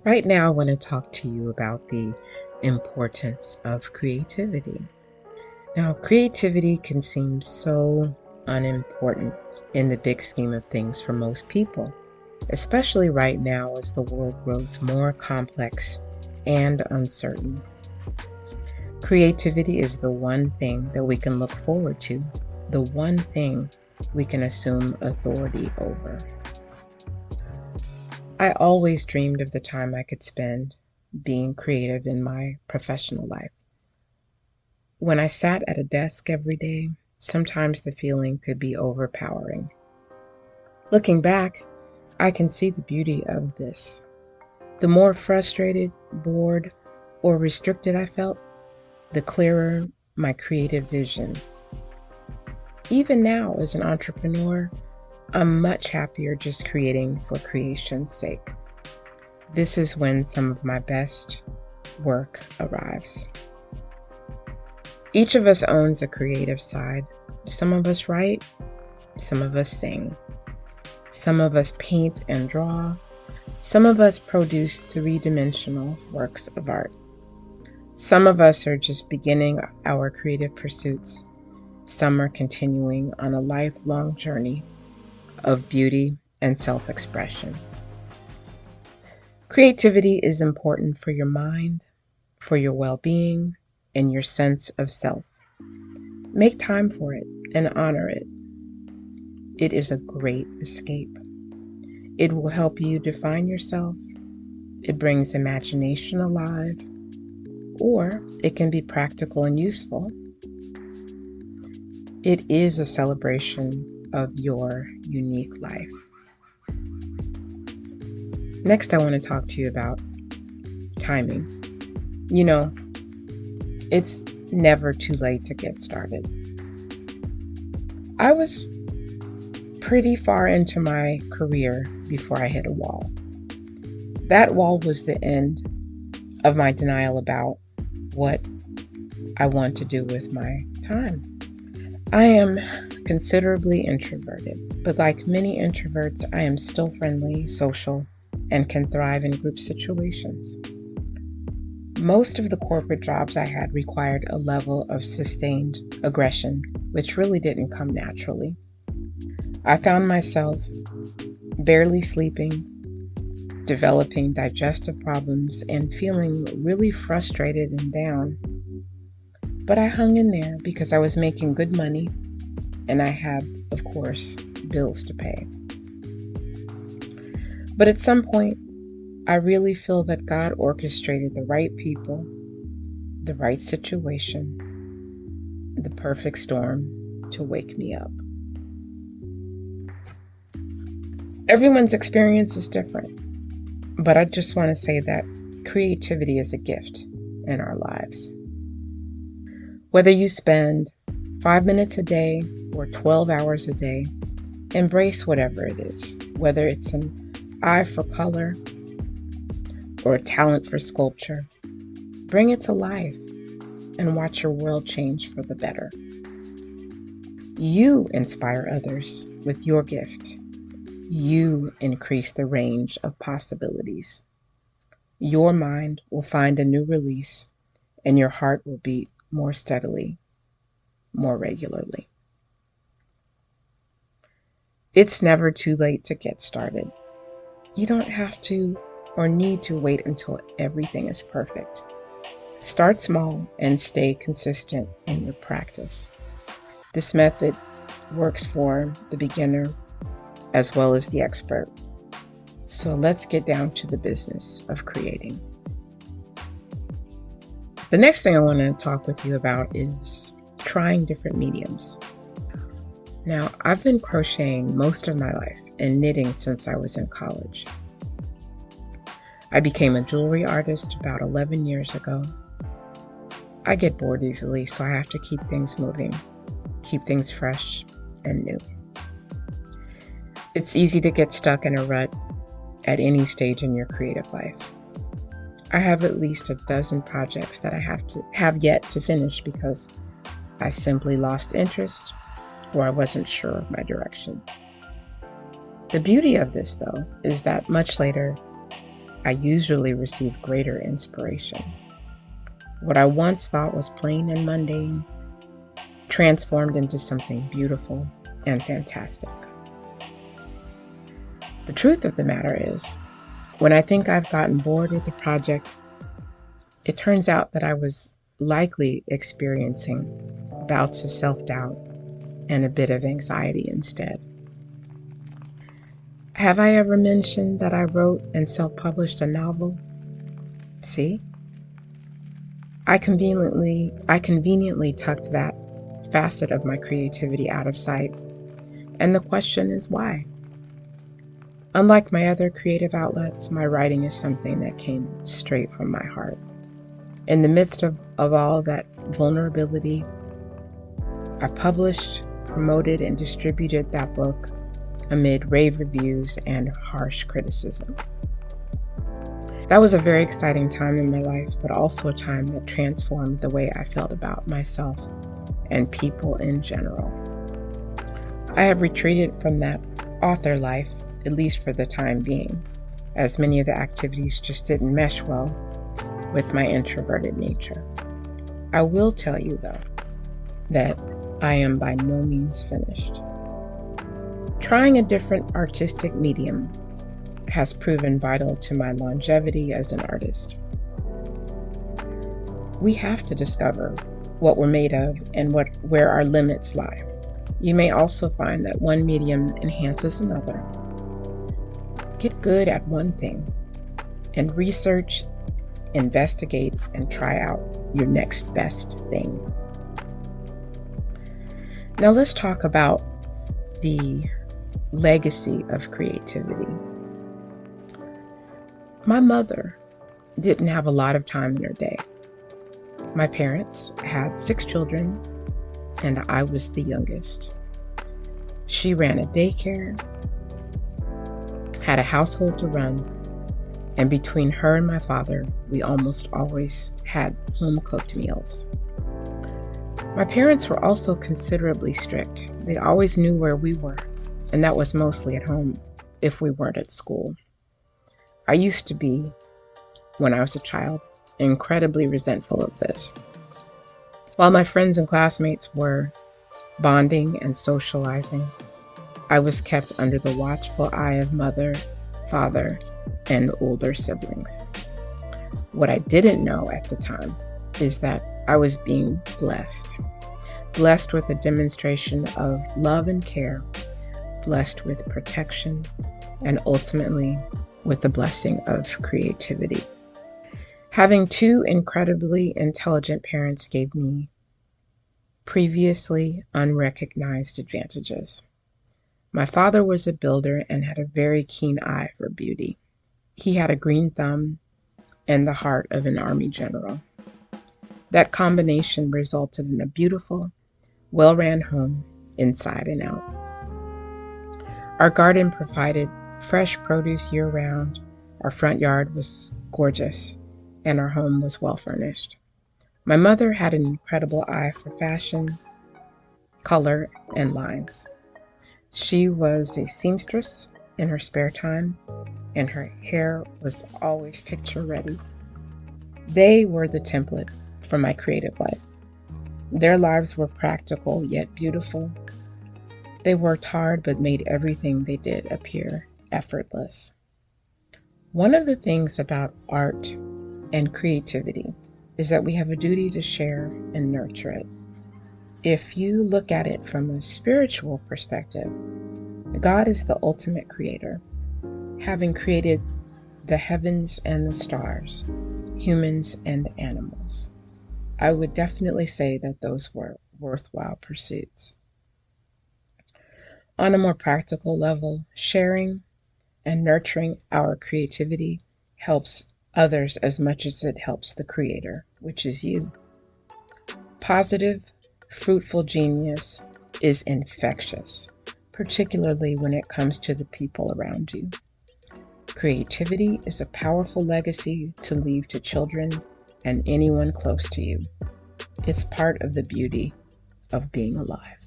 Right now, I want to talk to you about the importance of creativity. Now, creativity can seem so unimportant in the big scheme of things for most people, especially right now as the world grows more complex and uncertain. Creativity is the one thing that we can look forward to, the one thing we can assume authority over. I always dreamed of the time I could spend being creative in my professional life. When I sat at a desk every day, sometimes the feeling could be overpowering. Looking back, I can see the beauty of this. The more frustrated, bored, or restricted I felt, the clearer my creative vision. Even now, as an entrepreneur, I'm much happier just creating for creation's sake. This is when some of my best work arrives. Each of us owns a creative side. Some of us write, some of us sing, some of us paint and draw, some of us produce three-dimensional works of art. Some of us are just beginning our creative pursuits. Some are continuing on a lifelong journey of beauty and self-expression. Creativity is important for your mind, for your well-being, and your sense of self. Make time for it and honor it. It is a great escape. It will help you define yourself. It brings imagination alive, or it can be practical and useful. It is a celebration of your unique life. Next, I want to talk to you about timing. It's never too late to get started. I was pretty far into my career before I hit a wall. That wall was the end of my denial about what I want to do with my time. I am considerably introverted, but like many introverts, I am still friendly, social, and can thrive in group situations. Most of the corporate jobs I had required a level of sustained aggression, which really didn't come naturally. I found myself barely sleeping, developing digestive problems, and feeling really frustrated and down. But I hung in there because I was making good money and I had, of course, bills to pay. But at some point, I really feel that God orchestrated the right people, the right situation, the perfect storm to wake me up. Everyone's experience is different, but I just want to say that creativity is a gift in our lives. Whether you spend 5 minutes a day or 12 hours a day, embrace whatever it is, whether it's an eye for color or a talent for sculpture. Bring it to life and watch your world change for the better. You inspire others with your gift. You increase the range of possibilities. Your mind will find a new release and your heart will beat more steadily, more regularly. It's never too late to get started. You don't have to or need to wait until everything is perfect. Start small and stay consistent in your practice. This method works for the beginner as well as the expert. So let's get down to the business of creating. The next thing I want to talk with you about is trying different mediums. Now, I've been crocheting most of my life and knitting since I was in college. I became a jewelry artist about 11 years ago. I get bored easily, so I have to keep things moving, keep things fresh and new. It's easy to get stuck in a rut at any stage in your creative life. I have at least a dozen projects that I have yet to finish because I simply lost interest or I wasn't sure of my direction. The beauty of this, though, is that much later, I usually receive greater inspiration. What I once thought was plain and mundane transformed into something beautiful and fantastic. The truth of the matter is, when I think I've gotten bored with the project, it turns out that I was likely experiencing bouts of self-doubt and a bit of anxiety instead. Have I ever mentioned that I wrote and self-published a novel? See? I conveniently tucked that facet of my creativity out of sight, and the question is why? Unlike my other creative outlets, my writing is something that came straight from my heart. In the midst of all that vulnerability, I published, promoted, and distributed that book amid rave reviews and harsh criticism. That was a very exciting time in my life, but also a time that transformed the way I felt about myself and people in general. I have retreated from that author life, at least for the time being, as many of the activities just didn't mesh well with my introverted nature. I will tell you, though, that I am by no means finished. Trying a different artistic medium has proven vital to my longevity as an artist. We have to discover what we're made of and where our limits lie. You may also find that one medium enhances another. Get good at one thing and research, investigate, and try out your next best thing. Now let's talk about the legacy of creativity. My mother didn't have a lot of time in her day. My parents had 6 children, and I was the youngest. She ran a daycare, had a household to run, and between her and my father, we almost always had home-cooked meals. My parents were also considerably strict. They always knew where we were, and that was mostly at home if we weren't at school. I used to be, when I was a child, incredibly resentful of this. While my friends and classmates were bonding and socializing, I was kept under the watchful eye of mother, father, and older siblings. What I didn't know at the time is that I was being blessed with a demonstration of love and care, blessed with protection, and ultimately with the blessing of creativity. Having 2 incredibly intelligent parents gave me previously unrecognized advantages. My father was a builder and had a very keen eye for beauty. He had a green thumb and the heart of an army general. That combination resulted in a beautiful, well-ran home inside and out. Our garden provided fresh produce year-round, our front yard was gorgeous, and our home was well-furnished. My mother had an incredible eye for fashion, color, and lines. She was a seamstress in her spare time, and her hair was always picture-ready. They were the template for my creative life. Their lives were practical yet beautiful. They worked hard but made everything they did appear effortless. One of the things about art and creativity is that we have a duty to share and nurture it. If you look at it from a spiritual perspective, God is the ultimate creator, having created the heavens and the stars, humans and animals. I would definitely say that those were worthwhile pursuits. On a more practical level, sharing and nurturing our creativity helps others as much as it helps the creator, which is you. Positive, fruitful genius is infectious, particularly when it comes to the people around you. Creativity is a powerful legacy to leave to children and anyone close to you. It's part of the beauty of being alive.